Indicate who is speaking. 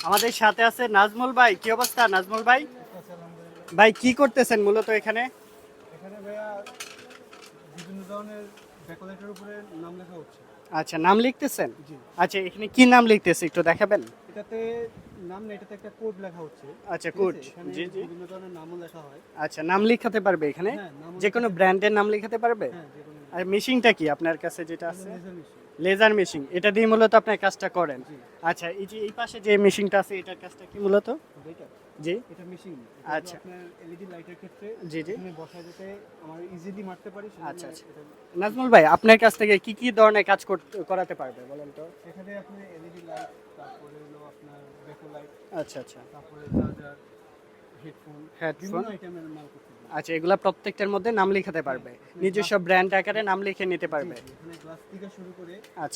Speaker 1: আমাদের সাথে আছে নাজমুল ভাই। কি অবস্থা নাজমুল ভাই?
Speaker 2: আলহামদুলিল্লাহ।
Speaker 1: ভাই কি করতেছেন মূলত এখানে?
Speaker 2: এখানে ভাইয়া বিভিন্ন ধরনের ডেকোরেটের উপরে নাম লেখা হচ্ছে।
Speaker 1: আচ্ছা, নাম লিখতেছেন?
Speaker 2: জি।
Speaker 1: আচ্ছা, এখানে কি নাম লিখতেছে একটু দেখাবেন?
Speaker 2: এটাতে নাম নেই, এটাতে একটা কোড লেখা হচ্ছে।
Speaker 1: আচ্ছা,
Speaker 2: ঠিক
Speaker 1: কোড।
Speaker 2: আছে? এখানে
Speaker 1: জি জি।
Speaker 2: বিভিন্ন ধরনের নামও লেখা হয়।
Speaker 1: আচ্ছা, নাম লিখাতে পারবে এখানে?
Speaker 2: হ্যাঁ, নামও
Speaker 1: যে কোনো
Speaker 2: লেখাতে
Speaker 1: ব্র্যান্ডের নাম লিখাতে পারবে?
Speaker 2: হ্যাঁ, যেকোনো
Speaker 1: আর মেশিনটা কি আপনার কাছে যেটা
Speaker 2: এটা হলো
Speaker 1: আছে?
Speaker 2: Laser machine.
Speaker 1: Laser machine. এটা দিয়ে মূলত আপনার কাজটা করেন?
Speaker 2: জি।
Speaker 1: আচ্ছা, এই যে এই পাশে যে মেশিনটা আছে এটার কাজটা কি মূলত?
Speaker 2: এটা
Speaker 1: জি।
Speaker 2: এটা মেশিন। এটা হলো
Speaker 1: আচ্ছা।
Speaker 2: আপনার এলইডি লাইটের ক্ষেত্রে
Speaker 1: জি জি।
Speaker 2: এখানে বসায় যেতে আমার ইজিলি মারতে পারি সেজন্য
Speaker 1: আচ্ছা আচ্ছা।
Speaker 2: এটা
Speaker 1: নাজমুল ভাই, আপনার কাছ থেকে কি কি ধরনের কাজ করাতে পারবে বলেন তো?
Speaker 2: এখানে আপনি এলইডি লাইট, তারপরে হলো আপনার ব্যাকো লাইট,
Speaker 1: আচ্ছা আচ্ছা।
Speaker 2: তারপরে চার্জার, হেডফোন,
Speaker 1: হেডফোন।
Speaker 2: বিভিন্ন আইটেমের মাল করতে পারি।
Speaker 1: আচ্ছা, এগুলা প্রত্যেকটার মধ্যে নাম লিখাতে পারবে?
Speaker 2: আপনি
Speaker 1: নিজস্ব ব্র্যান্ড আকারে নাম লিখে নিতে
Speaker 2: জি,
Speaker 1: পারবে?
Speaker 2: জি, এখানে গ্লাস থেকে শুরু করে
Speaker 1: আচ্ছা।